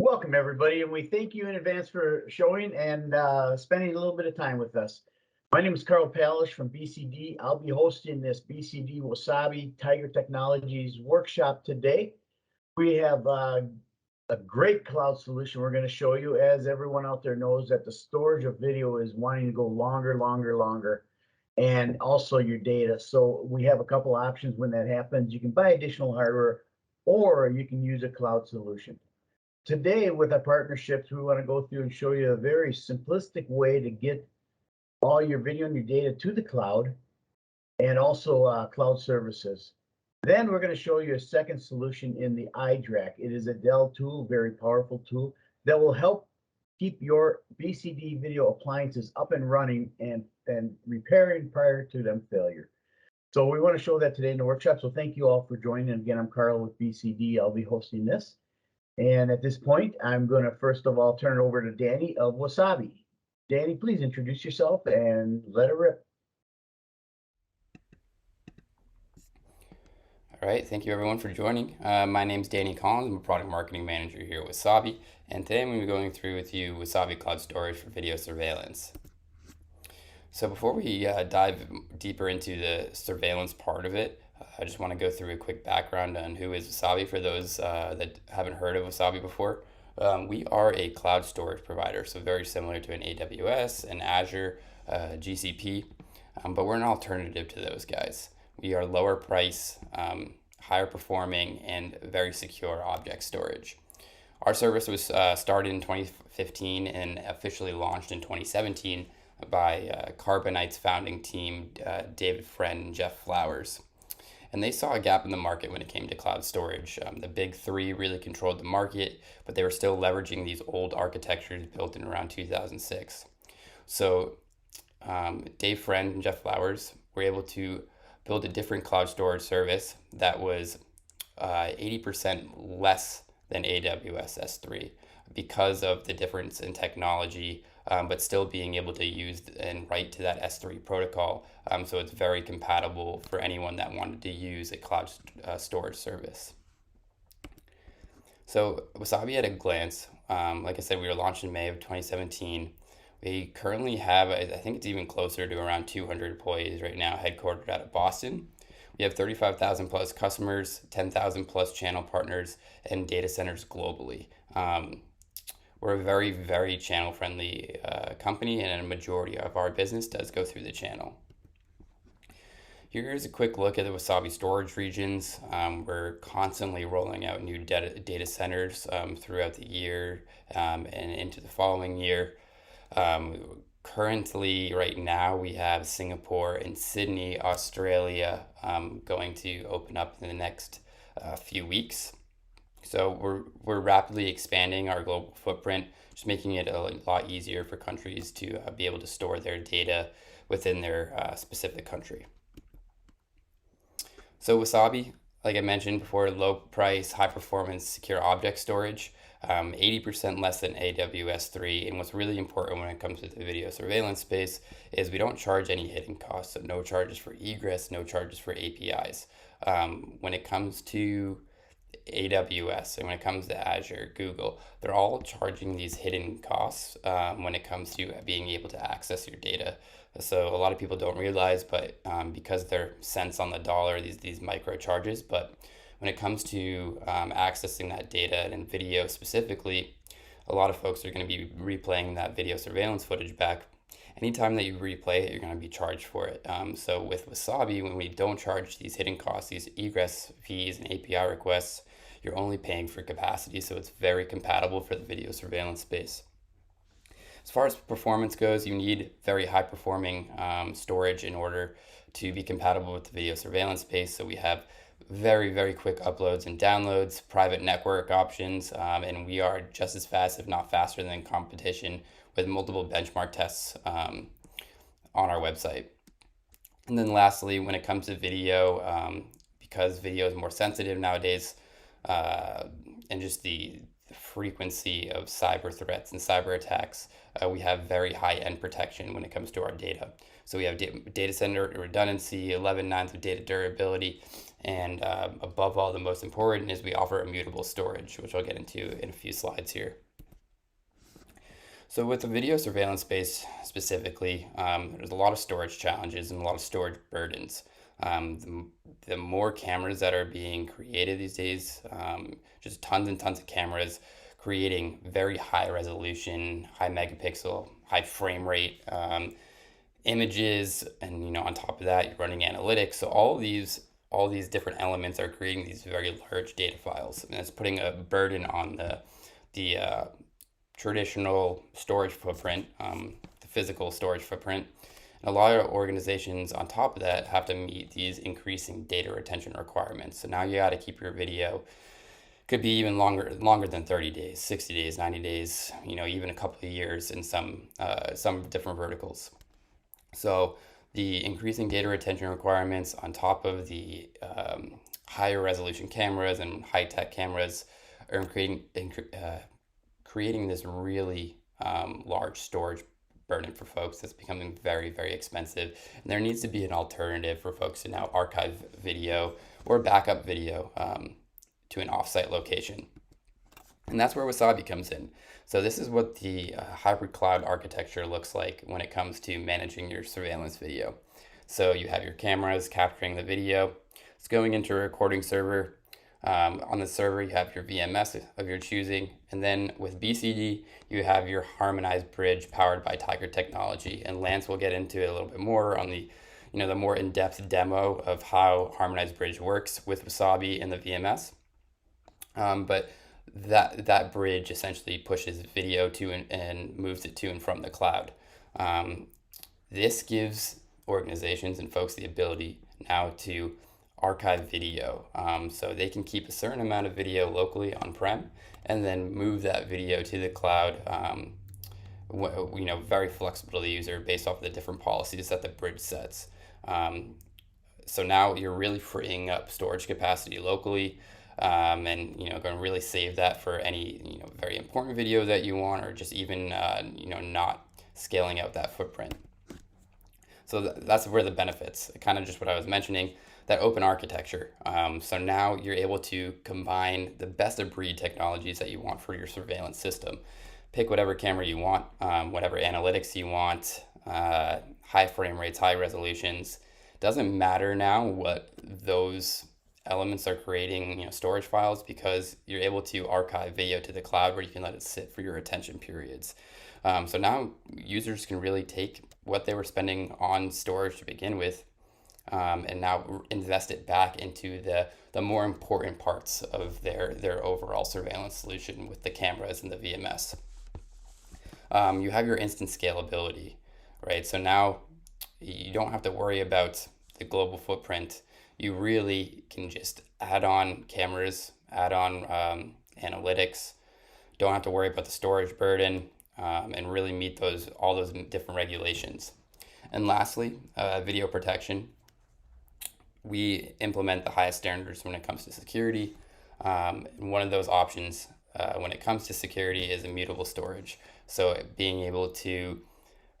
Welcome, everybody, and we thank you in advance for showing and spending a little bit of time with us. My name is Carl Palish from BCD. I'll be hosting this BCD Wasabi Tiger Technologies workshop today. We have a great cloud solution we're going to show you. As everyone out there knows, that the storage of video is wanting to go longer, and also your data. So we have a couple options when that happens. You can buy additional hardware, or you can use a cloud solution. Today, with our partnerships, we want to go through and show you a very simplistic way to get all your video and your data to the cloud, and also cloud services. Then we're going to show you a second solution in the IDRAC. It is a Dell tool, very powerful tool that will help keep your BCD video appliances up and running and repairing prior to them failure. So we want to show that today in the workshop. So thank you all for joining. Again, I'm Carl with BCD. I'll be hosting this. And at this point, I'm going to first of all turn it over to Danny of Wasabi. Danny, please introduce yourself and let it rip. All right, thank you everyone for joining. My name is Danny Collins. I'm a product marketing manager here at Wasabi, and today I'm going to be going through with you Wasabi Cloud Storage for video surveillance. So before we dive deeper into the surveillance part of it, I just want to go through a quick background on who is Wasabi for those that haven't heard of Wasabi before. We are a cloud storage provider, so very similar to an AWS, an Azure, GCP, but we're an alternative to those guys. We are lower price, higher performing, and very secure object storage. Our service was started in 2015 and officially launched in 2017 by Carbonite's founding team, David Friend and Jeff Flowers. And they saw a gap in the market when it came to cloud storage. The big three really controlled the market, but they were still leveraging these old architectures built in around 2006. So Dave Friend and Jeff Flowers were able to build a different cloud storage service that was 80% less than AWS S3 because of the difference in technology, but still being able to use and write to that S3 protocol. So it's very compatible for anyone that wanted to use a cloud storage service. So Wasabi at a glance, like I said, we were launched in May of 2017. We currently have, I think it's even closer to around 200 employees right now, headquartered out of Boston. We have 35,000 plus customers, 10,000 plus channel partners, and data centers globally. We're a very, very channel friendly company, and a majority of our business does go through the channel. Here's a quick look at the Wasabi storage regions. We're constantly rolling out new data centers throughout the year and into the following year. Currently, right now, we have Singapore and Sydney, Australia, going to open up in the next few weeks. So we're rapidly expanding our global footprint, just making it a lot easier for countries to be able to store their data within their specific country. So Wasabi, like I mentioned before, low price, high performance, secure object storage, 80% less than AWS 3. And what's really important when it comes to the video surveillance space is we don't charge any hidden costs. So no charges for egress, no charges for APIs. When it comes to AWS and when it comes to Azure, Google, they're all charging these hidden costs when it comes to being able to access your data. So a lot of people don't realize, but because they're cents on the dollar, these micro charges. But when it comes to accessing that data and video specifically, a lot of folks are going to be replaying that video surveillance footage back. Anytime that you replay it, you're going to be charged for it. So with Wasabi, when we don't charge these hidden costs, these egress fees and API requests, you're only paying for capacity. So it's very compatible for the video surveillance space. As far as performance goes, you need very high performing storage in order to be compatible with the video surveillance space. So we have very, very quick uploads and downloads, private network options, and we are just as fast, if not faster than competition, with multiple benchmark tests on our website. And then lastly, when it comes to video, because video is more sensitive nowadays, and just the the frequency of cyber threats and cyber attacks, we have very high-end protection when it comes to our data. So we have data center redundancy, 11 nines of data durability, and above all, the most important is we offer immutable storage, which I'll get into in a few slides here. So with the video surveillance space specifically, there's a lot of storage challenges and a lot of storage burdens. The more cameras that are being created these days, just tons and tons of cameras creating very high resolution, high megapixel, high frame rate images, and on top of that, you're running analytics. So all these different elements are creating these very large data files, and it's putting a burden on the traditional storage footprint, the physical storage footprint. And a lot of organizations on top of that have to meet these increasing data retention requirements. So now you got to keep your video, could be even longer than 30 days, 60 days, 90 days, even a couple of years in some different verticals. So the increasing data retention requirements on top of the higher resolution cameras and high-tech cameras are creating this really large storage burden for folks that's becoming very, very expensive. And there needs to be an alternative for folks to now archive video or backup video to an offsite location. And that's where Wasabi comes in. So this is what the hybrid cloud architecture looks like when it comes to managing your surveillance video. So you have your cameras capturing the video. It's going into a recording server. On the server, you have your VMS of your choosing. And then with BCD, you have your Harmonized Bridge powered by Tiger technology. And Lance will get into it a little bit more on the more in-depth demo of how Harmonized Bridge works with Wasabi and the VMS. But that bridge essentially pushes video to and moves it to and from the cloud. This gives organizations and folks the ability now to archive video, so they can keep a certain amount of video locally on-prem and then move that video to the cloud, very flexible to the user based off of the different policies that the bridge sets. So now you're really freeing up storage capacity locally, and going to really save that for any very important video that you want, or just even not scaling out that footprint. So that's where the benefits, kind of just what I was mentioning, that open architecture. So now you're able to combine the best of breed technologies that you want for your surveillance system. Pick whatever camera you want, whatever analytics you want, high frame rates, high resolutions. Doesn't matter now what those elements are creating, storage files, because you're able to archive video to the cloud where you can let it sit for your retention periods. So now users can really take what they were spending on storage to begin with, and now invest it back into the more important parts of their overall surveillance solution with the cameras and the VMS. You have your instant scalability, right? So now you don't have to worry about the global footprint. You really can just add on cameras, add on analytics, don't have to worry about the storage burden, and really meet all those different regulations. And lastly, video protection. We implement the highest standards when it comes to security. And one of those options when it comes to security is immutable storage. So being able to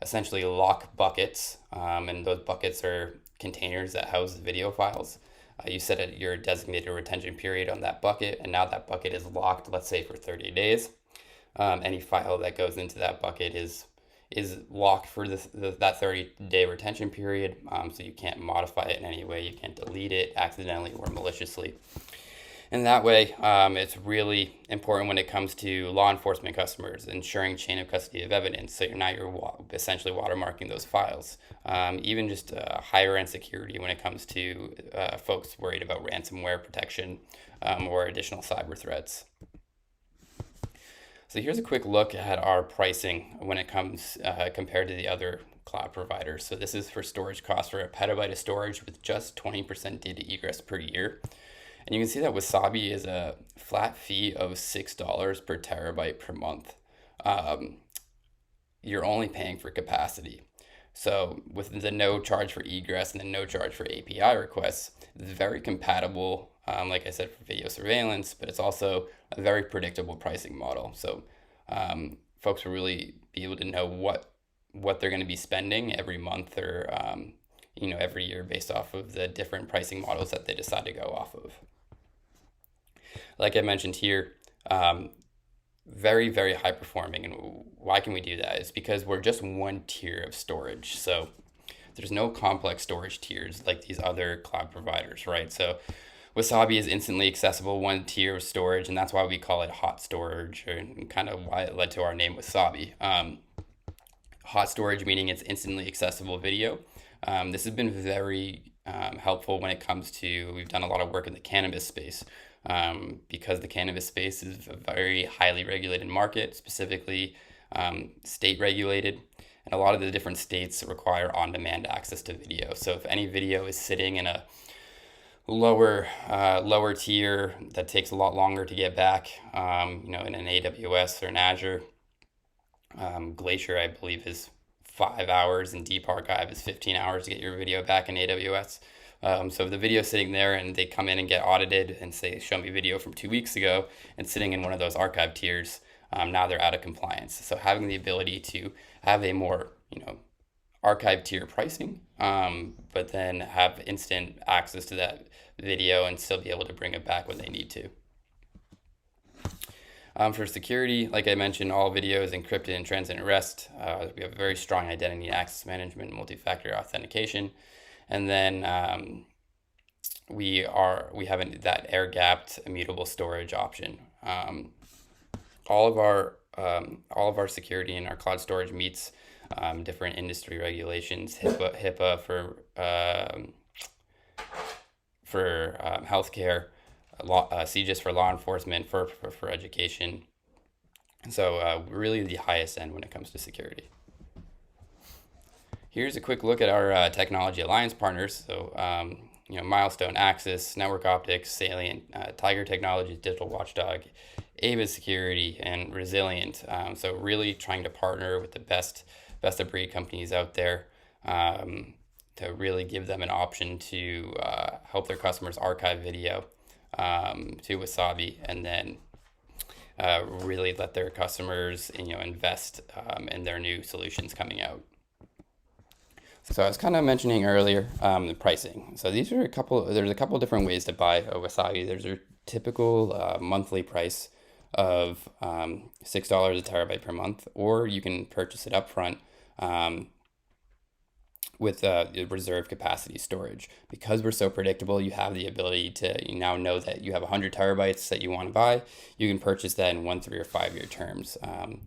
essentially lock buckets, and those buckets are containers that house video files. You set your designated retention period on that bucket, and now that bucket is locked, let's say for 30 days. Any file that goes into that bucket is locked for that 30-day retention period, so you can't modify it in any way. You can't delete it accidentally or maliciously. And that way, it's really important when it comes to law enforcement customers, ensuring chain of custody of evidence. So you're essentially watermarking those files. Even just higher end security when it comes to folks worried about ransomware protection or additional cyber threats. So here's a quick look at our pricing when it comes compared to the other cloud providers. So this is for storage costs for a petabyte of storage with just 20% data egress per year. And you can see that Wasabi is a flat fee of $6 per terabyte per month. You're only paying for capacity. So with the no charge for egress and the no charge for API requests, it's very compatible like I said, for video surveillance, but it's also a very predictable pricing model. So folks will really be able to know what they're going to be spending every month or every year based off of the different pricing models that they decide to go off of. Like I mentioned here, very, very high performing. And why can we do that? It's because we're just one tier of storage. So there's no complex storage tiers like these other cloud providers, right? So Wasabi is instantly accessible, one tier of storage, and that's why we call it hot storage, and kind of why it led to our name Wasabi. Hot storage meaning it's instantly accessible video. This has been very helpful when it comes to, we've done a lot of work in the cannabis space, because the cannabis space is a very highly regulated market, specifically state regulated. And a lot of the different states require on-demand access to video. So if any video is sitting in a lower tier that takes a lot longer to get back, in an AWS or an Azure, Glacier, I believe, is 5 hours, and Deep Archive is 15 hours to get your video back in AWS. So if the video is sitting there and they come in and get audited and say, show me video from 2 weeks ago, and sitting in one of those archive tiers, now they're out of compliance. So having the ability to have a more, archive tier pricing, but then have instant access to that video and still be able to bring it back when they need to. For security, like I mentioned, all video is encrypted in transit and rest. We have very strong identity and access management, multi-factor authentication. And then we have that air-gapped immutable storage option. All of our security in our cloud storage meets different industry regulations, HIPAA for healthcare, CGIS for law enforcement, for education. So really the highest end when it comes to security. Here's a quick look at our technology alliance partners. So Milestone, Axis, Network Optics, Salient, Tiger Technologies, Digital Watchdog, Ava Security, and Resilient. So really trying to partner with the best of breed companies out there to really give them an option to help their customers archive video to Wasabi, and then really let their customers invest in their new solutions coming out. So I was kind of mentioning earlier the pricing. So there's a couple different ways to buy a Wasabi. There's a typical monthly price of $6 a terabyte per month, or you can purchase it upfront with reserve capacity storage. Because we're so predictable, you have the ability to now know that you have 100 terabytes that you want to buy. You can purchase that in 1, 3, or 5 year terms. It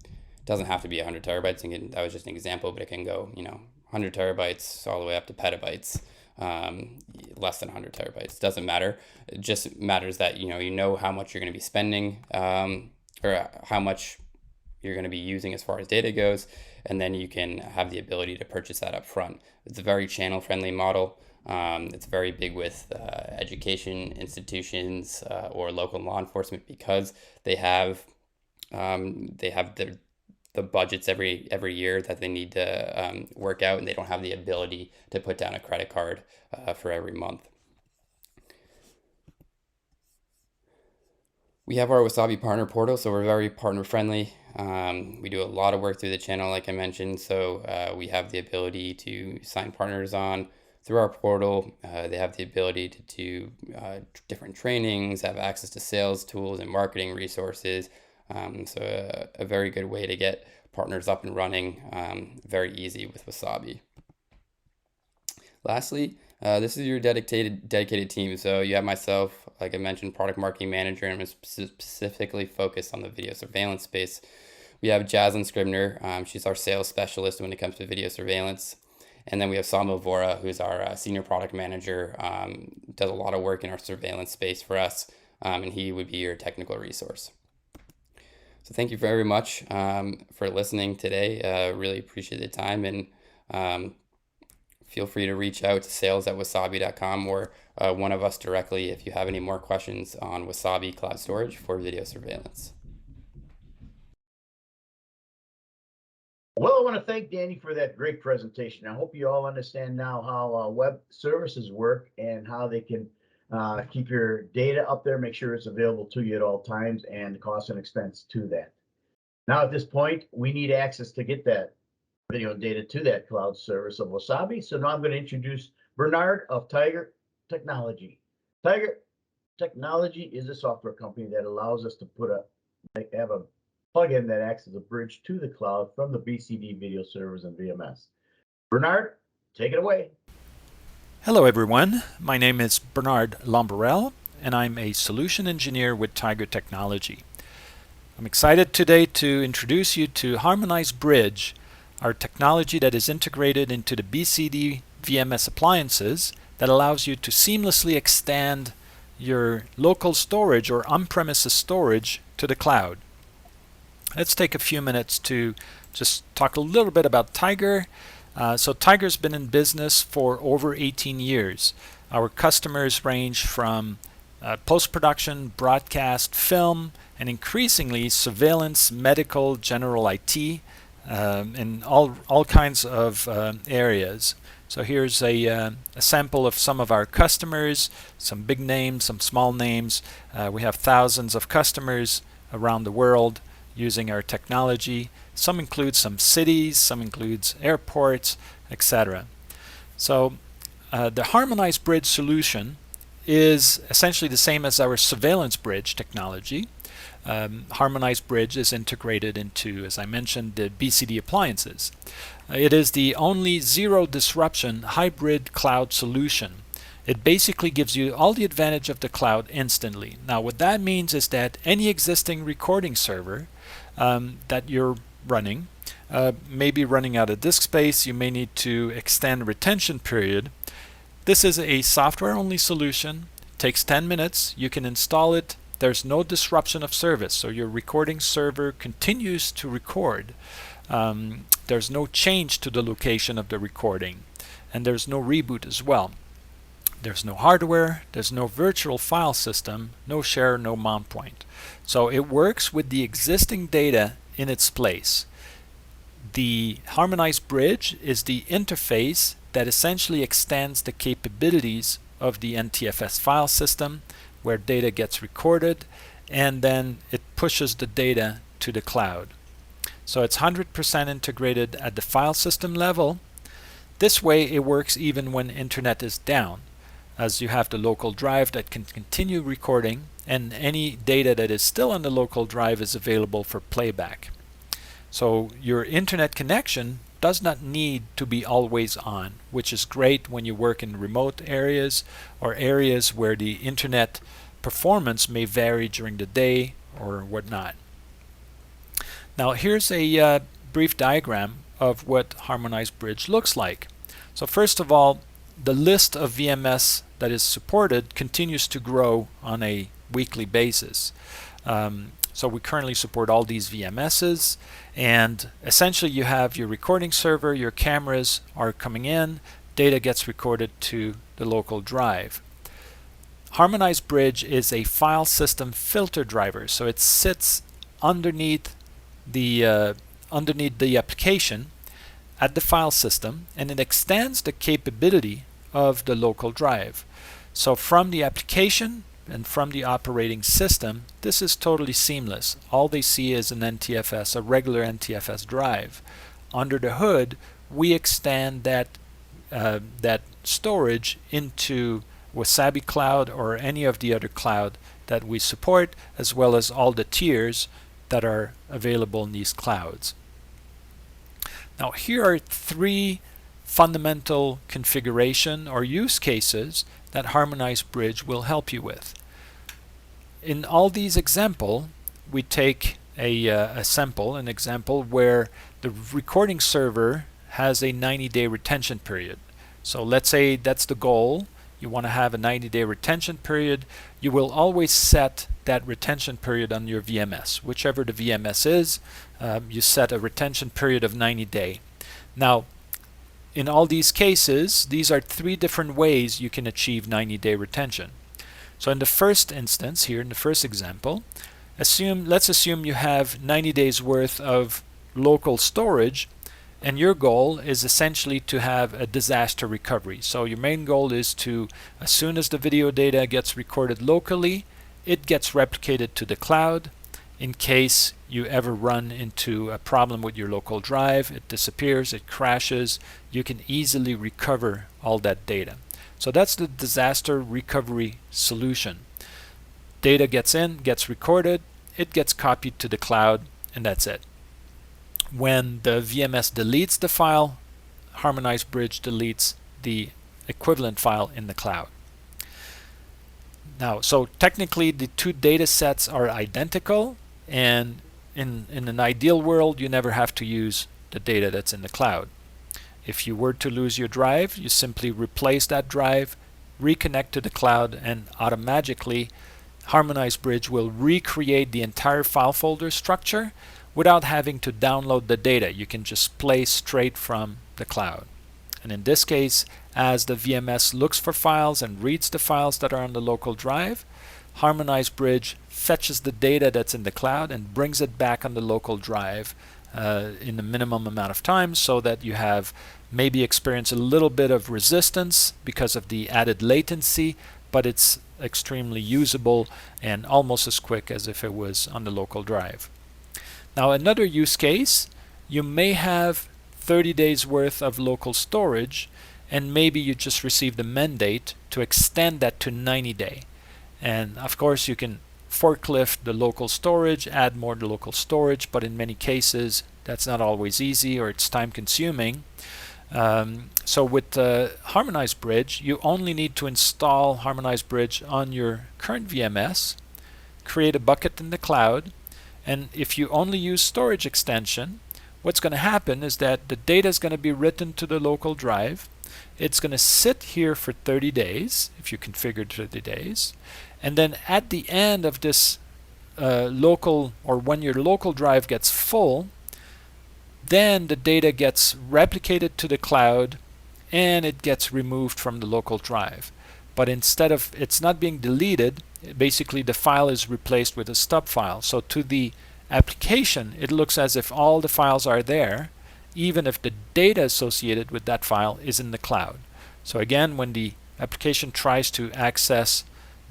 doesn't have to be 100 terabytes. Again, that was just an example, but it can go 100 terabytes all the way up to petabytes. Less than 100 terabytes, doesn't matter. It just matters that you know how much you're going to be spending, or how much you're going to be using as far as data goes, and then you can have the ability to purchase that up front. It's a very channel friendly model. It's very big with education institutions or local law enforcement, because they have the budgets every year that they need to work out, and they don't have the ability to put down a credit card for every month. We have our Wasabi partner portal, so we're very partner friendly. We do a lot of work through the channel, like I mentioned, so we have the ability to sign partners on through our portal. They have the ability to do different trainings, have access to sales tools and marketing resources. So a very good way to get partners up and running, very easy with Wasabi. Lastly, this is your dedicated team. So you have myself, like I mentioned, product marketing manager, and I'm specifically focused on the video surveillance space. We have Jaslyn Scribner. She's our sales specialist when it comes to video surveillance. And then we have Salma Vora, who's our senior product manager, does a lot of work in our surveillance space for us, and he would be your technical resource. So thank you very much for listening today. Really appreciate the time, and feel free to reach out to sales@wasabi.com or one of us directly if you have any more questions on Wasabi Cloud Storage for video surveillance. Well, I want to thank Danny for that great presentation. I hope you all understand now how web services work and how they can keep your data up there, make sure it's available to you at all times, and the cost and expense to that. Now, at this point, we need access to get that video data to that cloud service of Wasabi. So now I'm going to introduce Bernard of Tiger Technology. Tiger Technology is a software company that allows us to have a plugin that acts as a bridge to the cloud from the BCD video servers and VMS. Bernard, take it away. Hello everyone, my name is Bernard Lamberel and I'm a solution engineer with Tiger Technology. I'm excited today to introduce you to Harmonized Bridge, our technology that is integrated into the BCD VMS appliances that allows you to seamlessly extend your local storage or on-premises storage to the cloud. Let's take a few minutes to just talk a little bit about Tiger. So Tiger's been in business for over 18 years. Our customers range from post-production, broadcast, film, and increasingly surveillance, medical, general IT, and all kinds of areas. So here's a sample of some of our customers, some big names, some small names. We have thousands of customers around the world using our technology. Some include some cities, some includes airports, etc. So the Harmonized Bridge solution is essentially the same as our surveillance bridge technology. Harmonized Bridge is integrated into, as I mentioned, the BCD appliances. It is the only zero disruption hybrid cloud solution. It basically gives you all the advantage of the cloud instantly. Now what that means is that any existing recording server that you're running may be running out of disk space. You may need to extend retention period. This is a software-only solution. It takes 10 minutes. You can install it. There's no disruption of service, so your recording server continues to record. There's no change to the location of the recording, and there's no reboot as well. There's no hardware, there's no virtual file system, no share, no mount point. So it works with the existing data in its place. The Harmonized Bridge is the interface that essentially extends the capabilities of the NTFS file system, where data gets recorded, and then it pushes the data to the cloud. So it's 100% integrated at the file system level. This way it works even when internet is down, as you have the local drive that can continue recording, and any data that is still on the local drive is available for playback. So your internet connection does not need to be always on, which is great when you work in remote areas or areas where the internet performance may vary during the day or whatnot. Now here's a brief diagram of what Harmonized Bridge looks like. So first of all, the list of VMS that is supported continues to grow on a weekly basis. So we currently support all these VMSs, and essentially you have your recording server, your cameras are coming in, data gets recorded to the local drive. Harmonized Bridge is a file system filter driver, so it sits underneath the application at the file system, and it extends the capability of the local drive. So from the application and from the operating system, this is totally seamless. All they see is an NTFS, a regular NTFS drive. Under the hood, we extend that storage into Wasabi Cloud or any of the other cloud that we support, as well as all the tiers that are available in these clouds. Now here are three fundamental configuration or use cases that Harmonized Bridge will help you with. In all these examples, we take an example where the recording server has a 90-day retention period. So let's say that's the goal. You want to have a 90-day retention period. You will always set that retention period on your VMS. Whichever the VMS is, you set a retention period of 90 days. Now, in all these cases, these are three different ways you can achieve 90-day retention. So in the first instance here, in the first example, let's assume you have 90 days worth of local storage and your goal is essentially to have a disaster recovery. So your main goal is to, as soon as the video data gets recorded locally, it gets replicated to the cloud. In case you ever run into a problem with your local drive, it disappears, it crashes, you can easily recover all that data. So that's the disaster recovery solution. Data gets in, gets recorded, it gets copied to the cloud, and that's it. When the VMS deletes the file, Harmonized Bridge deletes the equivalent file in the cloud. Now, so technically the two data sets are identical, and in an ideal world you never have to use the data that's in the cloud. If you were to lose your drive, you simply replace that drive, reconnect to the cloud, and automatically Harmonized Bridge will recreate the entire file folder structure without having to download the data. You can just play straight from the cloud. And in this case, as the VMS looks for files and reads the files that are on the local drive, Harmonized Bridge fetches the data that's in the cloud and brings it back on the local drive in the minimum amount of time, so that you have maybe experience a little bit of resistance because of the added latency, but it's extremely usable and almost as quick as if it was on the local drive. Now, another use case, you may have 30 days worth of local storage, and maybe you just received a mandate to extend that to 90 days. And of course you can forklift the local storage, add more local storage, but in many cases that's not always easy, or it's time consuming. So with Harmonized Bridge, you only need to install Harmonized Bridge on your current VMS, create a bucket in the cloud, and if you only use storage extension, what's going to happen is that the data is going to be written to the local drive. It's going to sit here for 30 days, if you configured 30 days, and then at the end of this local, or when your local drive gets full, then the data gets replicated to the cloud and it gets removed from the local drive. But instead of, it's not being deleted, basically the file is replaced with a stub file. So to the application, it looks as if all the files are there, even if the data associated with that file is in the cloud. So again, when the application tries to access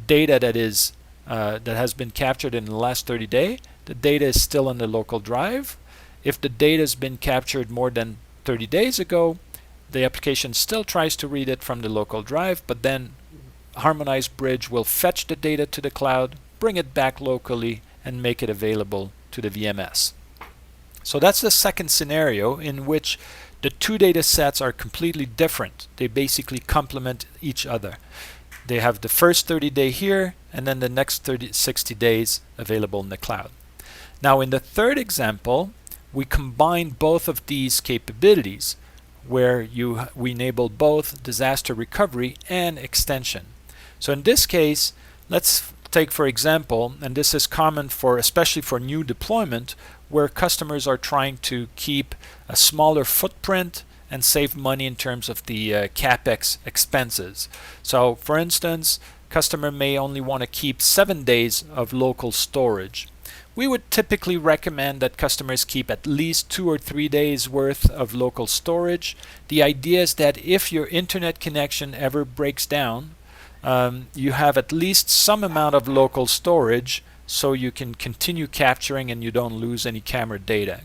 data that is that has been captured in the last 30 days, the data is still in the local drive. If the data has been captured more than 30 days ago, the application still tries to read it from the local drive, but then Harmonized Bridge will fetch the data to the cloud, bring it back locally, and make it available to the VMS. So that's the second scenario in which the two data sets are completely different. They basically complement each other. They have the first 30 days here, and then the next 60 days available in the cloud. Now in the third example, we combine both of these capabilities, where we enable both disaster recovery and extension. So in this case, let's take for example, and this is common for especially for new deployment, where customers are trying to keep a smaller footprint and save money in terms of the CapEx expenses. So for instance, customer may only want to keep 7 days of local storage. We would typically recommend that customers keep at least 2 or 3 days worth of local storage. The idea is that if your internet connection ever breaks down, you have at least some amount of local storage so you can continue capturing and you don't lose any camera data.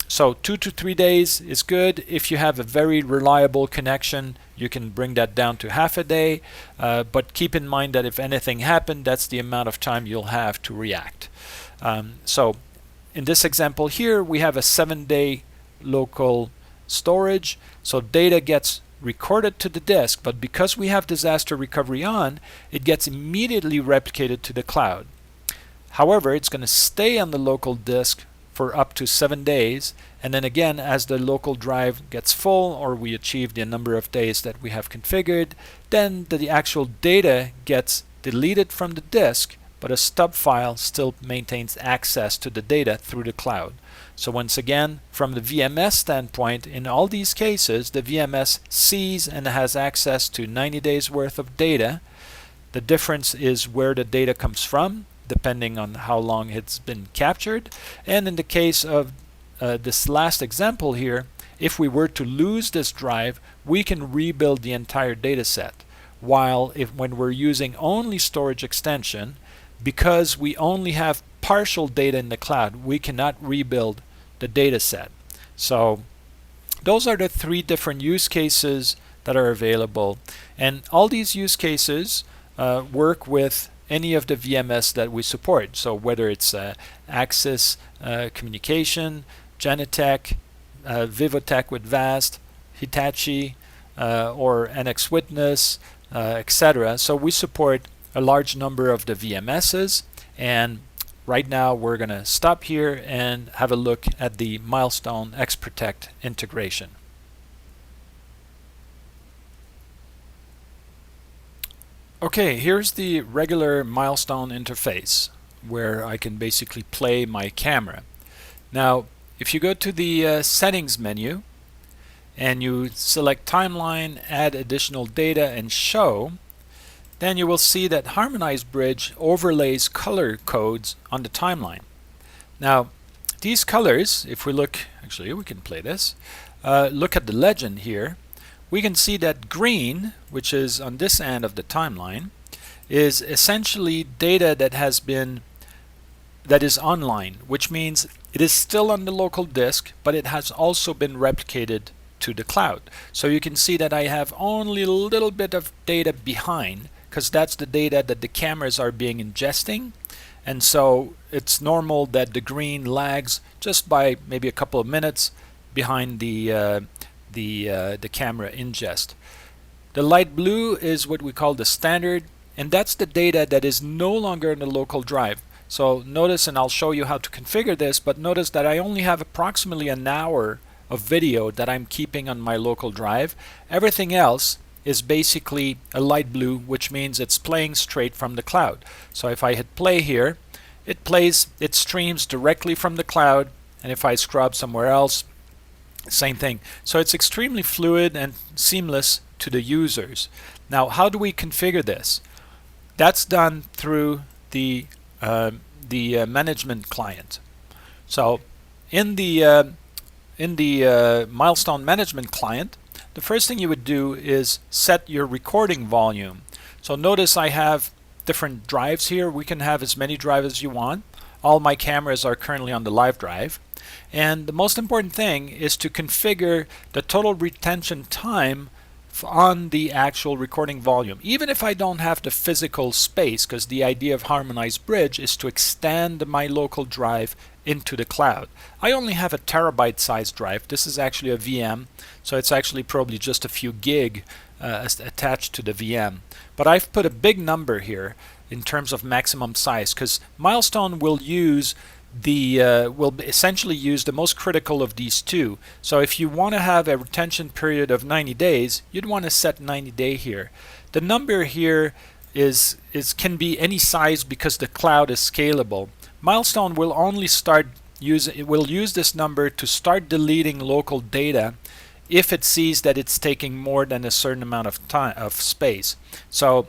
So 2 to 3 days is good. If you have a very reliable connection, you can bring that down to half a day, but keep in mind that if anything happened, that's the amount of time you'll have to react. So in this example here, we have a 7-day local storage, so data gets recorded to the disk, but because we have disaster recovery on, it gets immediately replicated to the cloud. However, it's going to stay on the local disk for up to 7 days, and then again, as the local drive gets full, or we achieve the number of days that we have configured, then the actual data gets deleted from the disk, but a stub file still maintains access to the data through the cloud. So once again, from the VMS standpoint, in all these cases, the VMS sees and has access to 90 days worth of data. The difference is where the data comes from, depending on how long it's been captured. And in the case of this last example here, if we were to lose this drive, we can rebuild the entire data set. While when we're using only storage extension, because we only have partial data in the cloud, we cannot rebuild the data set. So those are the 3 different use cases that are available, and all these use cases work with any of the VMS that we support. So whether it's Axis Communication, Genetec, Vivotech with VAST, Hitachi, or NX Witness, etc. So we support a large number of the VMSs, and right now we're going to stop here and have a look at the Milestone XProtect integration. Okay, here's the regular Milestone interface where I can basically play my camera. Now, if you go to the settings menu and you select timeline, add additional data and show, then you will see that Harmonized Bridge overlays color codes on the timeline. Now, these colors, if we look, actually we can play this, look at the legend here, we can see that green, which is on this end of the timeline, is essentially data that is online, which means it is still on the local disk, but it has also been replicated to the cloud. So you can see that I have only a little bit of data behind, because that's the data that the cameras are being ingesting, and so it's normal that the green lags just by maybe a couple of minutes behind the camera ingest. The light blue is what we call the standard, and that's the data that is no longer in the local drive. So notice, and I'll show you how to configure this, but notice that I only have approximately an hour of video that I'm keeping on my local drive. Everything else is basically a light blue, which means it's playing straight from the cloud. So if I hit play here, it streams directly from the cloud, and if I scrub somewhere else, same thing. So it's extremely fluid and seamless to the users. Now, how do we configure this? That's done through the management client. So in the Milestone management client, the first thing you would do is set your recording volume. So notice I have different drives here. We can have as many drives as you want. All my cameras are currently on the live drive. And the most important thing is to configure the total retention time on the actual recording volume, even if I don't have the physical space, because the idea of Harmonized Bridge is to extend my local drive into the cloud. I only have a terabyte size drive. This is actually a VM, so it's actually probably just a few gig attached to the VM. But I've put a big number here in terms of maximum size, because Milestone will essentially use the most critical of these two. So if you want to have a retention period of 90 days, you'd want to set 90 day here. The number here can be any size because the cloud is scalable. Milestone will only use this number to start deleting local data if it sees that it's taking more than a certain amount of space. So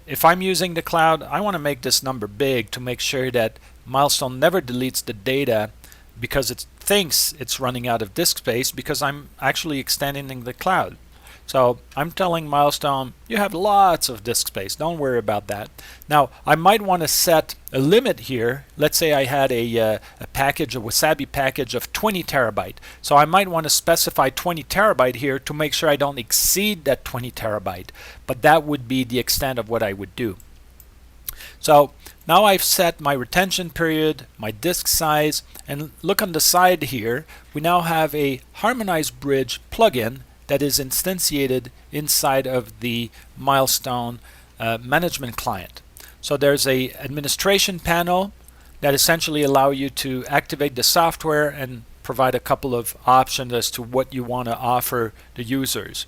if I'm using the cloud, I want to make this number big to make sure that Milestone never deletes the data because it thinks it's running out of disk space, because I'm actually extending the cloud. So I'm telling Milestone, you have lots of disk space, don't worry about that. Now I might want to set a limit here. Let's say I had a Wasabi package of 20 terabyte. So I might want to specify 20 terabyte here to make sure I don't exceed that 20 terabyte. But that would be the extent of what I would do. So now I've set my retention period, my disk size, and look on the side here, we now have a Harmonized Bridge plugin that is instantiated inside of the Milestone management client. So there's a administration panel that essentially allow you to activate the software and provide a couple of options as to what you want to offer the users.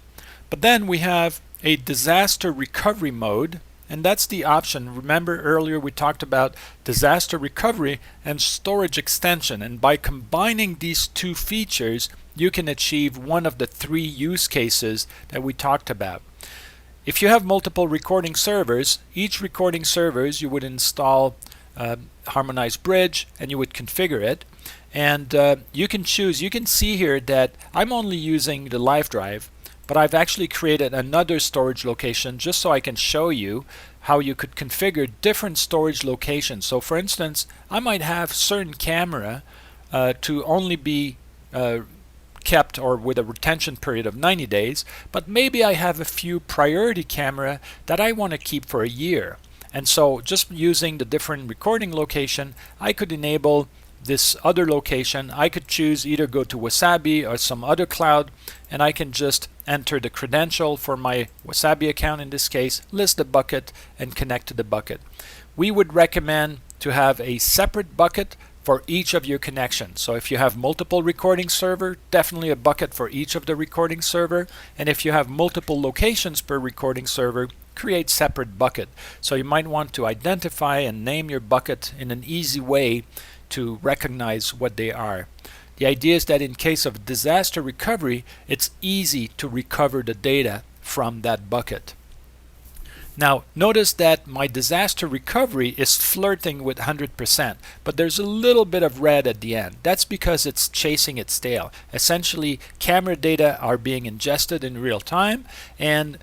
But then we have a disaster recovery mode, and that's the option. Remember earlier we talked about disaster recovery and storage extension, and by combining these two features you can achieve one of the three use cases that we talked about. If you have multiple recording servers, each recording servers you would install Harmonized Bridge and you would configure it, and you can choose. You can see here that I'm only using the live drive, but I've actually created another storage location just so I can show you how you could configure different storage locations. So for instance, I might have certain camera to only be kept or with a retention period of 90 days, but maybe I have a few priority camera that I want to keep for a year. And so just using the different recording location, I could enable this other location. I could choose either go to Wasabi or some other cloud, and I can just enter the credential for my Wasabi account in this case, list the bucket, and connect to the bucket. We would recommend to have a separate bucket for each of your connections. So if you have multiple recording server, definitely a bucket for each of the recording server. And if you have multiple locations per recording server, create separate bucket. So you might want to identify and name your bucket in an easy way to recognize what they are. The idea is that in case of disaster recovery, it's easy to recover the data from that bucket. Now notice that my disaster recovery is flirting with 100%, but there's a little bit of red at the end. That's because it's chasing its tail. Essentially, camera data are being ingested in real time, and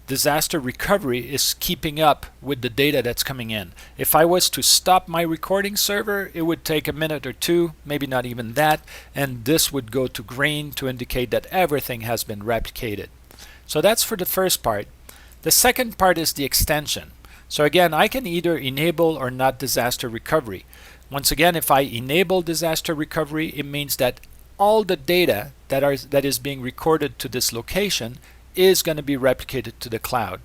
disaster recovery is keeping up with the data that's coming in. If I was to stop my recording server, it would take a minute or two, maybe not even that, and this would go to green to indicate that everything has been replicated. So that's for the first part. The second part is the extension. So again, I can either enable or not disaster recovery. Once again, if I enable disaster recovery, it means that all the data that is being recorded to this location is going to be replicated to the cloud.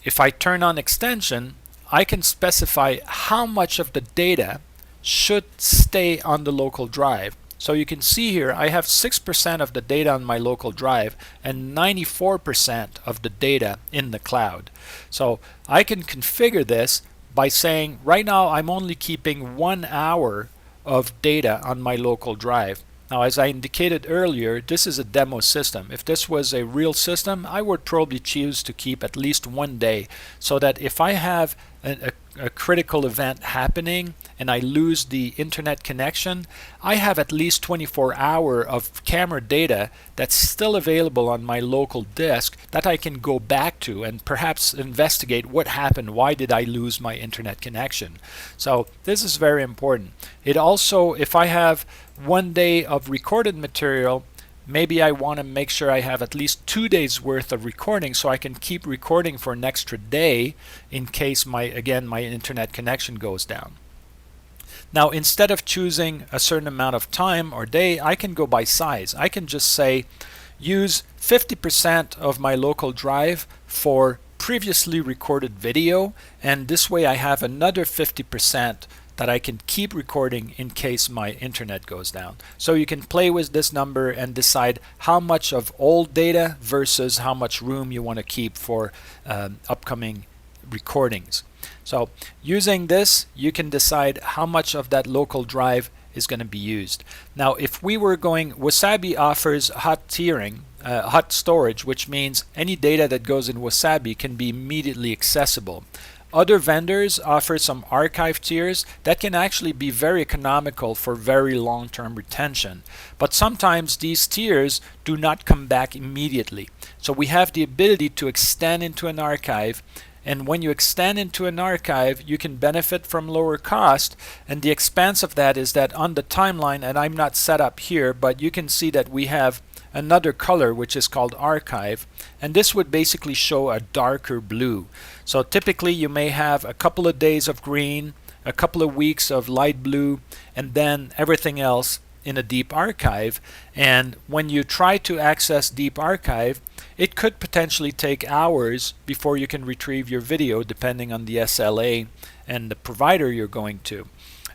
If I turn on extension, I can specify how much of the data should stay on the local drive. So you can see here I have 6% of the data on my local drive and 94% of the data in the cloud. So I can configure this by saying right now I'm only keeping 1 hour of data on my local drive. Now, as I indicated earlier, this is a demo system. If this was a real system, I would probably choose to keep at least 1 day, so that if I have a critical event happening and I lose the internet connection, I have at least 24 hours of camera data that's still available on my local disk that I can go back to and perhaps investigate what happened. Why did I lose my internet connection? So this is very important. It also, if I have 1 day of recorded material, maybe I want to make sure I have at least 2 days worth of recording so I can keep recording for an extra day in case my internet connection goes down. Now, instead of choosing a certain amount of time or day, I can go by size. I can just say use 50% of my local drive for previously recorded video, and this way I have another 50% that I can keep recording in case my internet goes down. So you can play with this number and decide how much of old data versus how much room you want to keep for upcoming recordings. So using this, you can decide how much of that local drive is going to be used. Now, if we were going, Wasabi offers hot tiering, hot storage, which means any data that goes in Wasabi can be immediately accessible. Other vendors offer some archive tiers that can actually be very economical for very long-term retention. But sometimes these tiers do not come back immediately. So we have the ability to extend into an archive, and when you extend into an archive, you can benefit from lower cost. And the expense of that is that on the timeline, and I'm not set up here, but you can see that we have another color which is called archive, and this would basically show a darker blue. So typically you may have a couple of days of green, a couple of weeks of light blue, and then everything else in a deep archive. And when you try to access deep archive, it could potentially take hours before you can retrieve your video, depending on the SLA and the provider you're going to.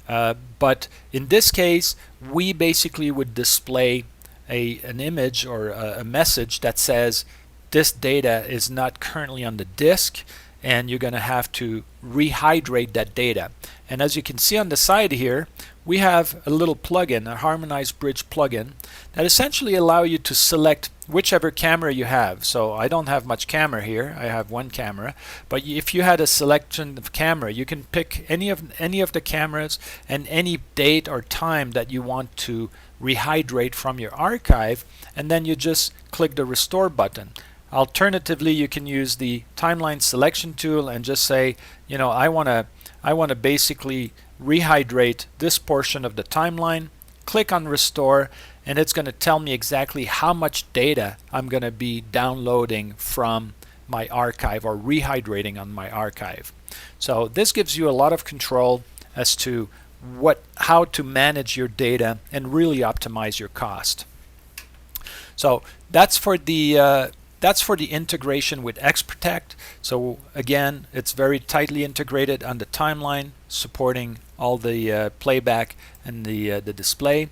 But in this case, we basically would display an image or a message that says this data is not currently on the disk, and you're going to have to rehydrate that data. And as you can see on the side here, we have a little plugin, a Harmonized Bridge plugin, that essentially allow you to select whichever camera you have. So I don't have much camera here, I have one camera, but if you had a selection of camera, you can pick any of the cameras and any date or time that you want to rehydrate from your archive, and then you just click the restore button. Alternatively, you can use the timeline selection tool and just say, you know, I want to basically rehydrate this portion of the timeline. Click on restore, and it's going to tell me exactly how much data I'm going to be downloading from my archive or rehydrating on my archive. So this gives you a lot of control as to how to manage your data and really optimize your cost. So that's for the integration with XProtect. So again, it's very tightly integrated on the timeline, supporting all the playback and the display.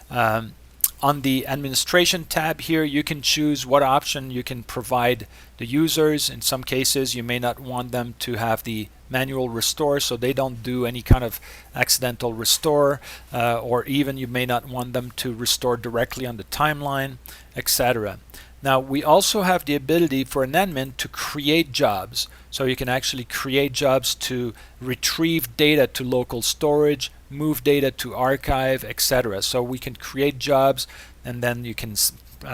On the administration tab here, you can choose what option you can provide the users. In some cases, you may not want them to have the manual restore, so they don't do any kind of accidental restore, or even you may not want them to restore directly on the timeline, etc. Now, we also have the ability for an admin to create jobs. So you can actually create jobs to retrieve data to local storage, move data to archive, etc. So we can create jobs, and then you can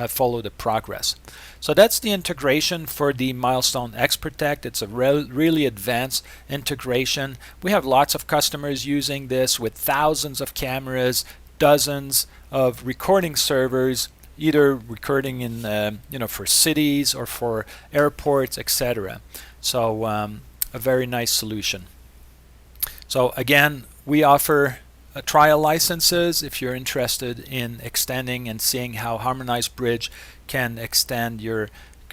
follow the progress. So that's the integration for the Milestone XProtect. It's a really advanced integration. We have lots of customers using this with thousands of cameras, dozens of recording servers, either recording in for cities or for airports, etc. So a very nice solution. So again, we offer trial licenses if you're interested in extending and seeing how Harmonized Bridge can extend your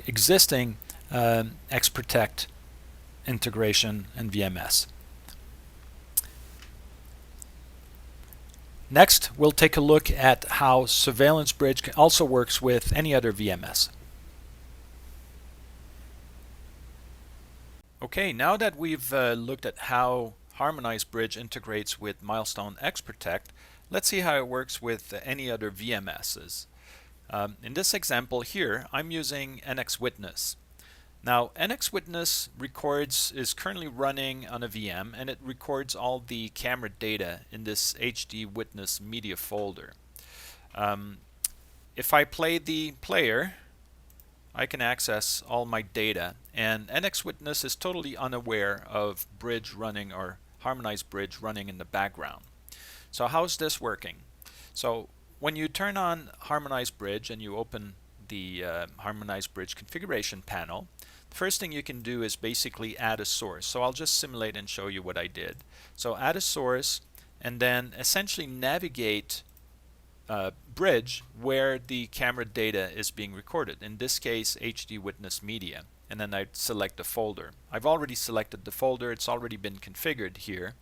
existing XProtect integration and VMS. Next, we'll take a look at how Surveillance Bridge also works with any other VMS. Okay, now that we've looked at how Harmonized Bridge integrates with Milestone XProtect, let's see how it works with any other VMSs. In this example here, I'm using NX Witness. Now, NX Witness is currently running on a VM, and it records all the camera data in this HD Witness media folder. If I play the player, I can access all my data, and NX Witness is totally unaware of Bridge running or Harmonized Bridge running in the background. So how's this working? So when you turn on Harmonized Bridge and you open the Harmonized Bridge configuration panel, the first thing you can do is basically add a source. So I'll just simulate and show you what I did. So add a source and then essentially navigate Bridge where the camera data is being recorded. In this case, HD Witness Media. And then I select a folder. I've already selected the folder. It's already been configured here.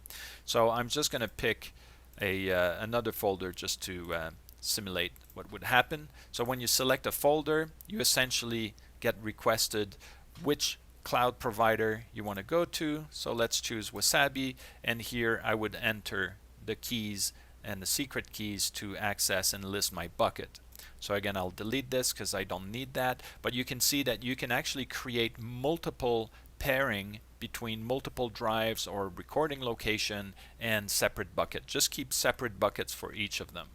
So I'm just going to pick another folder just to simulate what would happen. So when you select a folder, you essentially get requested which cloud provider you want to go to. So let's choose Wasabi, and here I would enter the keys and the secret keys to access and list my bucket. So again, I'll delete this because I don't need that, but you can see that you can actually create multiple pairing between multiple drives or recording location and separate bucket. Just keep separate buckets for each of them.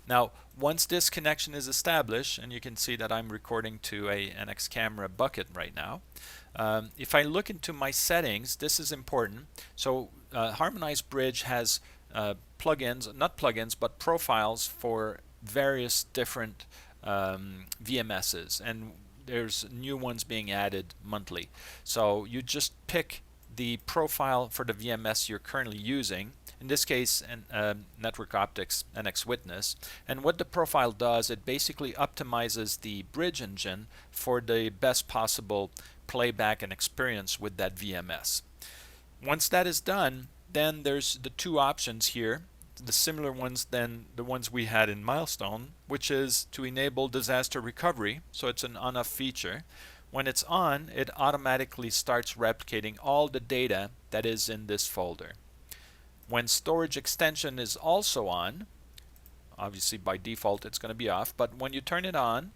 Now, once this connection is established, and you can see that I'm recording to a NX camera bucket right now, if I look into my settings, this is important. So Harmonized Bridge has plugins, not plugins, but profiles for various different VMSs, and there's new ones being added monthly. So you just pick the profile for the VMS you're currently using, in this case Network Optics NX Witness, and what the profile does, it basically optimizes the bridge engine for the best possible playback and experience with that VMS. Once that is done, then there's the two options here, the similar ones than the ones we had in Milestone, which is to enable disaster recovery. So it's an on-off feature. When it's on, it automatically starts replicating all the data that is in this folder. when storage extension is also on, obviously by default it's going to be off, but when you turn it on,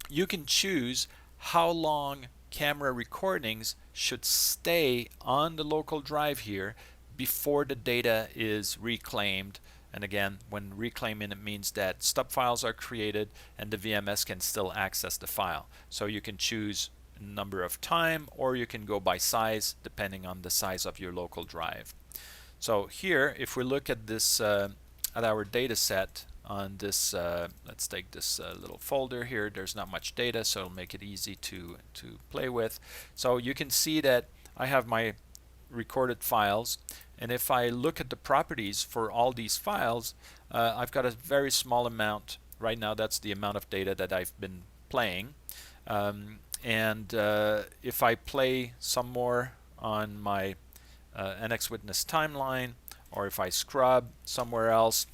you can choose how long camera recordings should stay on the local drive here before the data is reclaimed. And again, when reclaiming, it means that stub files are created and the VMS can still access the file. So you can choose number of time, or you can go by size depending on the size of your local drive. So here, if we look at this at our data set on this, let's take this little folder here. There's not much data, so it'll make it easy to play with. So you can see that I have my recorded files, and if I look at the properties for all these files, I've got a very small amount right now. That's the amount of data that I've been playing, and if I play some more on my NX Witness timeline, or if I scrub somewhere else,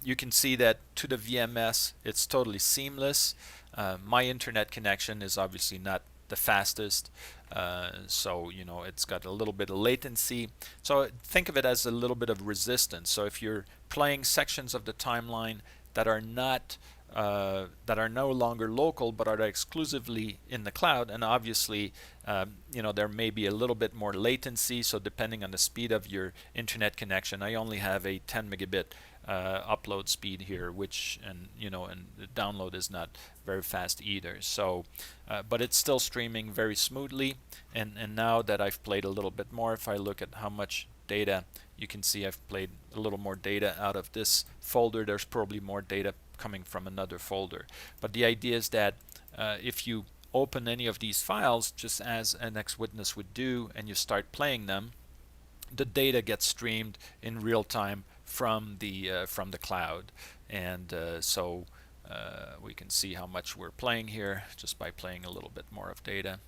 you can see that to the VMS it's totally seamless. My internet connection is obviously not the fastest, so you know, it's got a little bit of latency. So think of it as a little bit of resistance. So if you're playing sections of the timeline that are not that are no longer local but are exclusively in the cloud, and obviously you know, there may be a little bit more latency, so depending on the speed of your internet connection, I only have a 10 megabit upload speed here, which, and you know, and the download is not very fast either. So but it's still streaming very smoothly, and now that I've played a little bit more, if I look at how much data, you can see I've played a little more data out of this folder. There's probably more data coming from another folder, but the idea is that if you open any of these files just as NX Witness would do and you start playing them, the data gets streamed in real time from the cloud. And so we can see how much we're playing here just by playing a little bit more of data,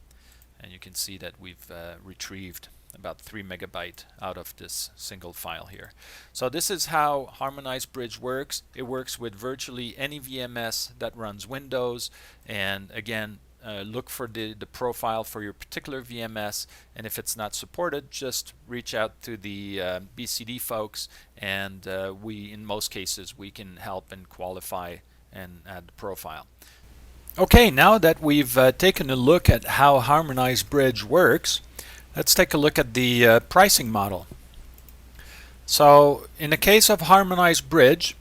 and you can see that we've retrieved about 3 megabyte out of this single file here. So this is how Harmonized Bridge works. It works with virtually any VMS that runs Windows, and again, look for the profile for your particular VMS, and if it's not supported, just reach out to the BCD folks, and we, in most cases, we can help and qualify and add the profile. Okay, now that we've taken a look at how Harmonized Bridge works, let's take a look at the pricing model. So in the case of Harmonized Bridge,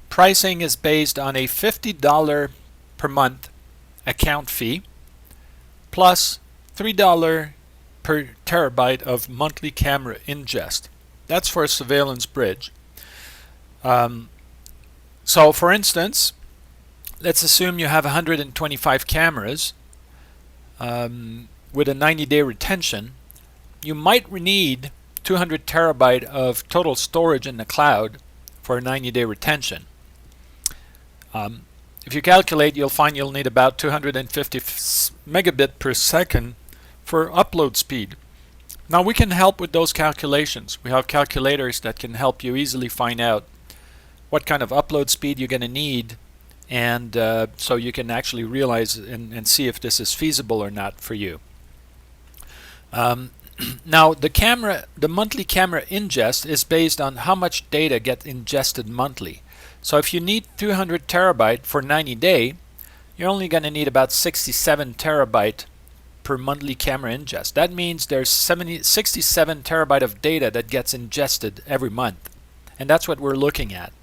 pricing is based on a $50 per month account fee plus $3 per terabyte of monthly camera ingest. That's for a surveillance bridge. So for instance, let's assume you have 125 cameras with a 90-day retention. You might need 200 terabyte of total storage in the cloud for a 90-day retention. If you calculate, you'll find you'll need about 250 megabit per second for upload speed. Now we can help with those calculations. We have calculators that can help you easily find out what kind of upload speed you're going to need, and so you can actually realize and see if this is feasible or not for you. Now the monthly camera ingest is based on how much data gets ingested monthly. So if you need 200 terabyte for 90 day, you're only going to need about 67 terabyte per monthly camera ingest. That means there's 67 terabyte of data that gets ingested every month, and that's what we're looking at.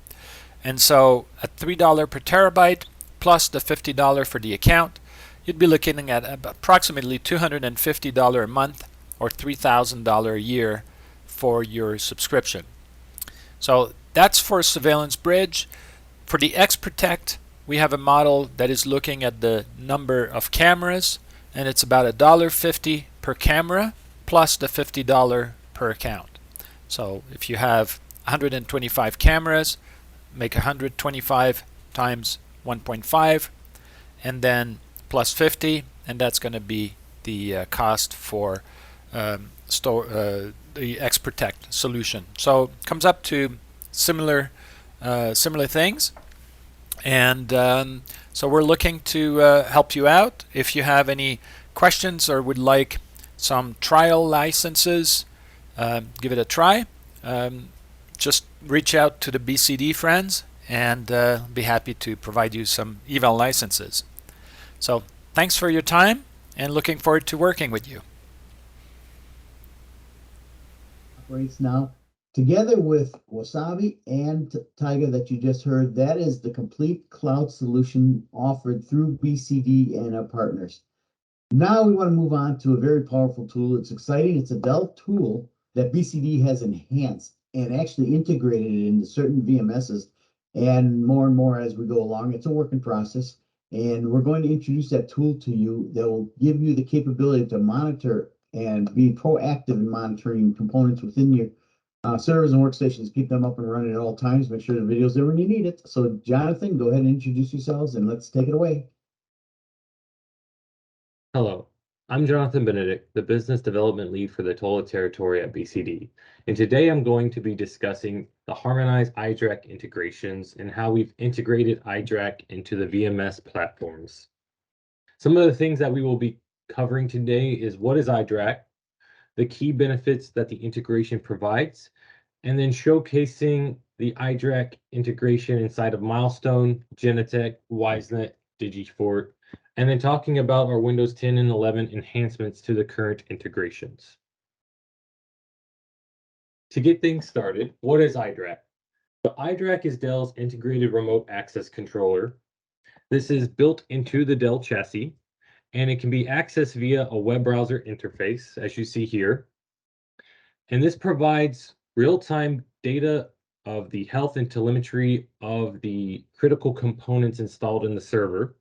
And so at $3 per terabyte plus the $50 for the account, you'd be looking at approximately $250 a month or $3,000 a year for your subscription. So that's for Surveillance Bridge. For the X-Protect, we have a model that is looking at the number of cameras, and it's about $1.50 per camera plus the $50 per account. So if you have 125 cameras, make 125 times 1.5 and then plus 50, and that's going to be the cost for the X-Protect solution. So it comes up to similar things, and so we're looking to help you out. If you have any questions or would like some trial licenses, give it a try. just reach out to the BCD friends and be happy to provide you some eval licenses. So thanks for your time and looking forward to working with you. Operates now. Together with Wasabi and Tiger that you just heard, that is the complete cloud solution offered through BCD and our partners. Now we want to move on to a very powerful tool. It's exciting. It's a Dell tool that BCD has enhanced and actually integrated it into certain VMSs and more as we go along. It's a work in process. And we're going to introduce that tool to you that will give you the capability to monitor and be proactive in monitoring components within your servers and workstations. Keep them up and running at all times. Make sure the video's there when you need it. So Jonathan, go ahead and introduce yourselves and let's take it away. Hello, I'm Jonathan Benedict, the Business Development Lead for the Tola Territory at BCD, and today I'm going to be discussing the harmonized IDRAC integrations and how we've integrated IDRAC into the VMS platforms. Some of the things that we will be covering today is what is IDRAC, the key benefits that the integration provides, and then showcasing the IDRAC integration inside of Milestone, Genetec, WiseNet, DigiForIt, and then talking about our Windows 10 and 11 enhancements to the current integrations. To get things started, what is IDRAC? The IDRAC is Dell's integrated remote access controller. This is built into the Dell chassis, and it can be accessed via a web browser interface, as you see here. And this provides real-time data of the health and telemetry of the critical components installed in the server.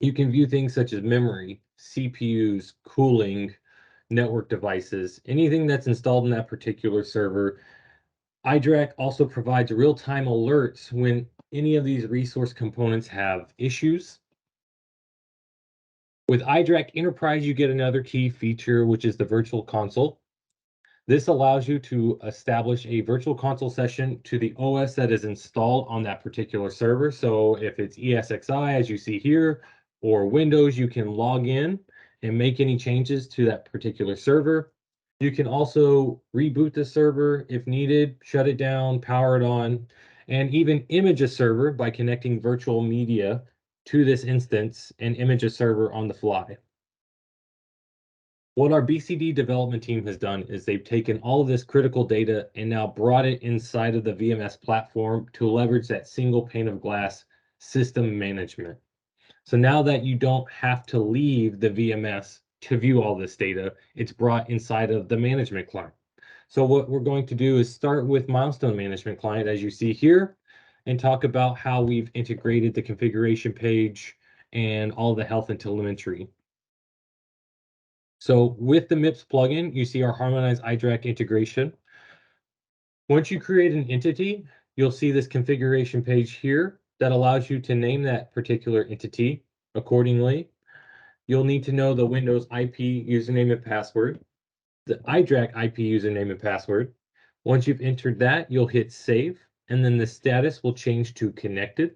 You can view things such as memory, CPUs, cooling, network devices, anything that's installed in that particular server. IDRAC also provides real-time alerts when any of these resource components have issues. With IDRAC Enterprise, you get another key feature, which is the virtual console. This allows you to establish a virtual console session to the OS that is installed on that particular server. So if it's ESXi, as you see here, or Windows, you can log in and make any changes to that particular server. You can also reboot the server if needed, shut it down, power it on, and even image a server by connecting virtual media to this instance and image a server on the fly. What our BCD development team has done is they've taken all of this critical data and now brought it inside of the VMS platform to leverage that single pane of glass system management. So now that you don't have to leave the VMS to view all this data, it's brought inside of the management client. So what we're going to do is start with Milestone Management Client, as you see here, and talk about how we've integrated the configuration page and all the health and telemetry. So with the MIPS plugin, you see our harmonized IDRAC integration. Once you create an entity, you'll see this configuration page here that allows you to name that particular entity accordingly. You'll need to know the Windows IP username and password, the IDRAC IP username and password. Once you've entered that, you'll hit save, and then the status will change to connected.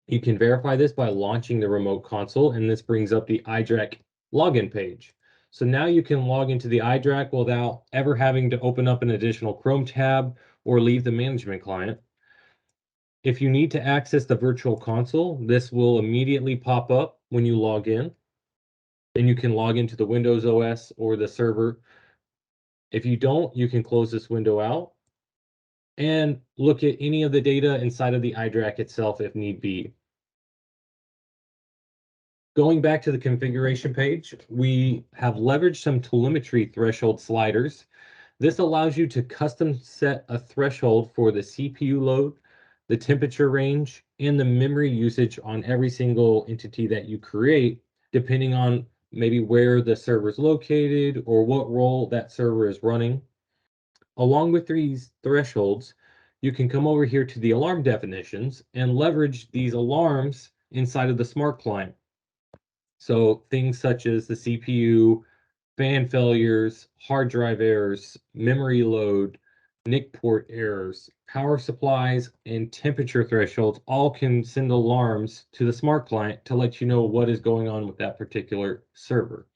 You can verify this by launching the remote console, and this brings up the IDRAC login page. So now you can log into the IDRAC without ever having to open up an additional Chrome tab or leave the management client. If you need to access the virtual console, this will immediately pop up when you log in. Then you can log into the Windows OS or the server. If you don't, you can close this window out and look at any of the data inside of the IDRAC itself if need be. Going back to the configuration page, we have leveraged some telemetry threshold sliders. This allows you to custom set a threshold for the CPU load, the temperature range, and the memory usage on every single entity that you create, depending on maybe where the server is located or what role that server is running. Along with these thresholds, you can come over here to the alarm definitions and leverage these alarms inside of the smart client. So things such as the CPU, fan failures, hard drive errors, memory load, NIC port errors, power supplies, and temperature thresholds all can send alarms to the smart client to let you know what is going on with that particular server.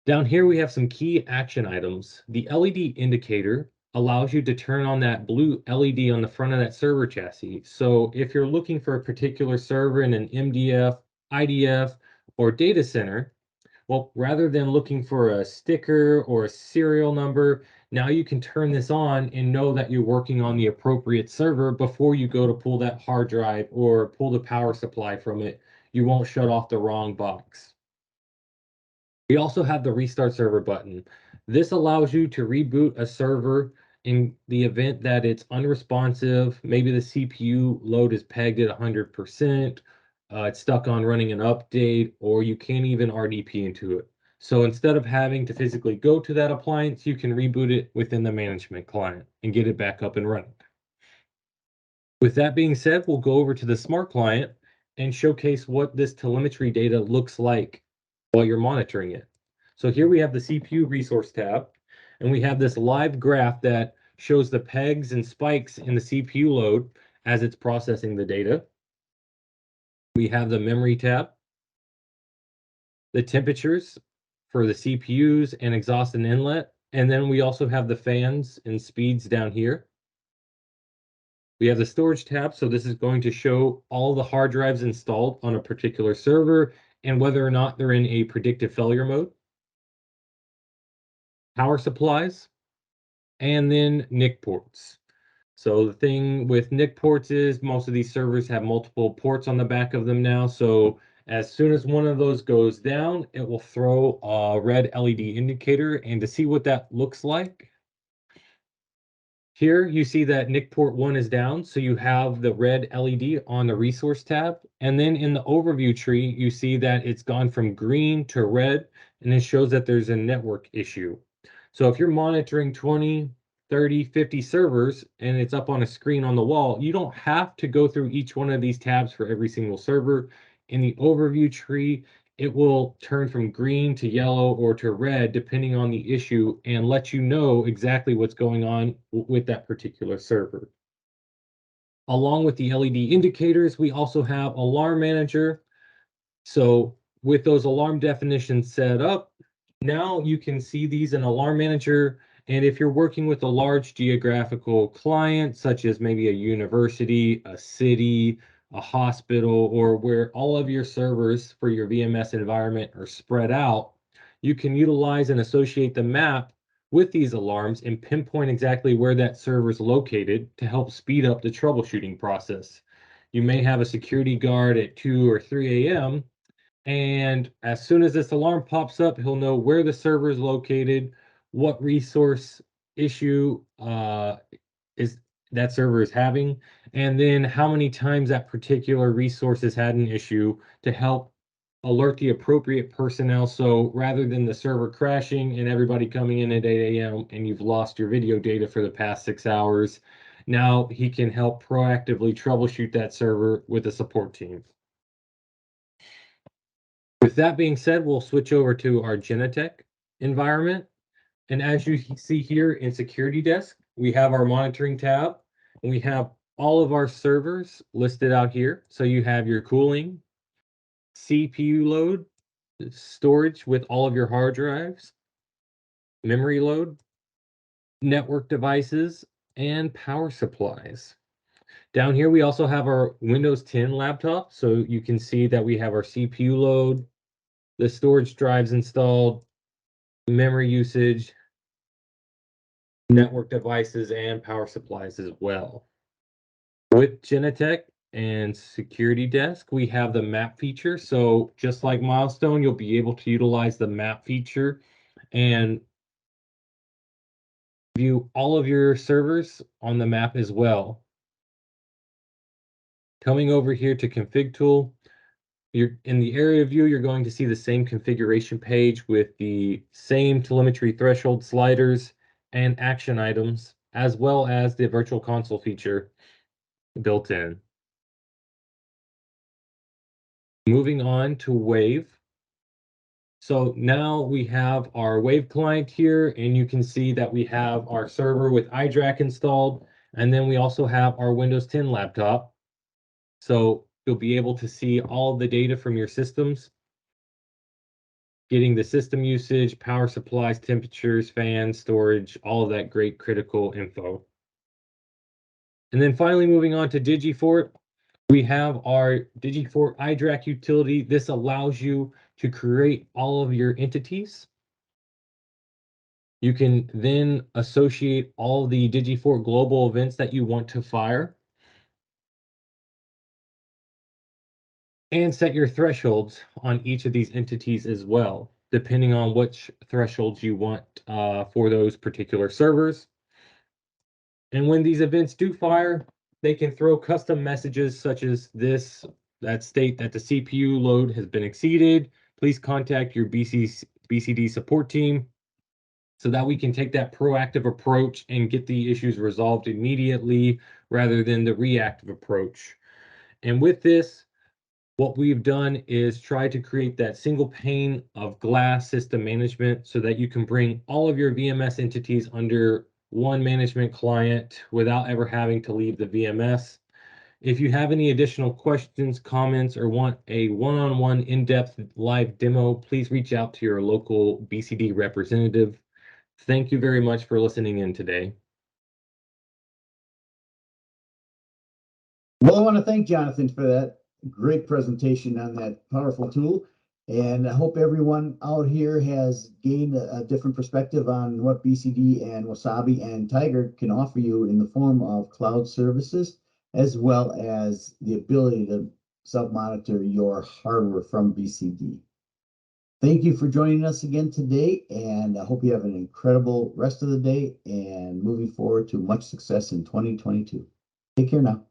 Down here, we have some key action items. The LED indicator allows you to turn on that blue LED on the front of that server chassis. So if you're looking for a particular server in an MDF, IDF, or data center, well, rather than looking for a sticker or a serial number, now you can turn this on and know that you're working on the appropriate server before you go to pull that hard drive or pull the power supply from it. You won't shut off the wrong box. We also have the restart server button. This allows you to reboot a server in the event that it's unresponsive. Maybe the CPU load is pegged at 100%, it's stuck on running an update, or you can't even RDP into it. So instead of having to physically go to that appliance, you can reboot it within the management client and get it back up and running. With that being said, we'll go over to the smart client and showcase what this telemetry data looks like while you're monitoring it. So here we have the CPU resource tab, and we have this live graph that shows the pegs and spikes in the CPU load as it's processing the data. We have the memory tab, the temperatures for the CPUs and exhaust and inlet, and then we also have the fans and speeds down here. We have the storage tab, so this is going to show all the hard drives installed on a particular server and whether or not they're in a predictive failure mode. Power supplies, and then NIC ports. So the thing with NIC ports is most of these servers have multiple ports on the back of them now. So as soon as one of those goes down, it will throw a red LED indicator. And to see what that looks like, here you see that NIC port 1 is down, so you have the red LED on the resource tab. And then in the overview tree, you see that it's gone from green to red, and it shows that there's a network issue. So if you're monitoring 20, 30, 50 servers, and it's up on a screen on the wall, you don't have to go through each one of these tabs for every single server. In the overview tree, it will turn from green to yellow or to red depending on the issue and let you know exactly what's going on with that particular server. Along with the LED indicators, we also have Alarm Manager. So with those alarm definitions set up, now you can see these in Alarm Manager. And if you're working with a large geographical client, such as maybe a university, a city, a hospital, or where all of your servers for your VMS environment are spread out, you can utilize and associate the map with these alarms and pinpoint exactly where that server is located to help speed up the troubleshooting process. You may have a security guard at 2 or 3 a.m. And as soon as this alarm pops up, he'll know where the server is located, what resource issue is that server is having, and then how many times that particular resource has had an issue to help alert the appropriate personnel. So rather than the server crashing and everybody coming in at 8 a.m. and you've lost your video data for the past 6 hours, now he can help proactively troubleshoot that server with a support team. With that being said, we'll switch over to our Genetec environment. And as you see here in Security Desk, we have our monitoring tab, and we have all of our servers listed out here. So you have your cooling, CPU load, storage with all of your hard drives, memory load, network devices, and power supplies. Down here, we also have our Windows 10 laptop. So you can see that we have our CPU load, the storage drives installed, memory usage, network devices, and power supplies as well. With Genetec and Security Desk, we have the map feature. So just like Milestone, you'll be able to utilize the map feature and view all of your servers on the map as well. Coming over here to Config Tool, you're in the area view, you're going to see the same configuration page with the same telemetry threshold sliders and action items, as well as the virtual console feature built in. Moving on to Wave. So now we have our Wave client here, and you can see that we have our server with IDRAC installed, and then we also have our Windows 10 laptop. So you'll be able to see all of the data from your systems. getting the system usage, power supplies, temperatures, fans, storage, all of that great critical info. And then finally moving on to DigiForIt, we have our DigiForIt IDRAC utility. This allows you to create all of your entities. You can then associate all the DigiForIt global events that you want to fire and set your thresholds on each of these entities as well, depending on which thresholds you want for those particular servers. And when these events do fire, they can throw custom messages such as this that state that the CPU load has been exceeded. Please contact your BCD support team so that we can take that proactive approach and get the issues resolved immediately rather than the reactive approach. And with this, what we've done is try to create that single pane of glass system management so that you can bring all of your VMS entities under one management client without ever having to leave the VMS. If you have any additional questions, comments, or want a one-on-one in-depth live demo, please reach out to your local BCD representative. Thank you very much for listening in today. Well, I want to thank Jonathan for that great presentation on that powerful tool. And I hope everyone out here has gained a different perspective on what BCD and Wasabi and Tiger can offer you in the form of cloud services, as well as the ability to self-monitor your hardware from BCD. Thank you for joining us again today, and I hope you have an incredible rest of the day and moving forward to much success in 2022. Take care now.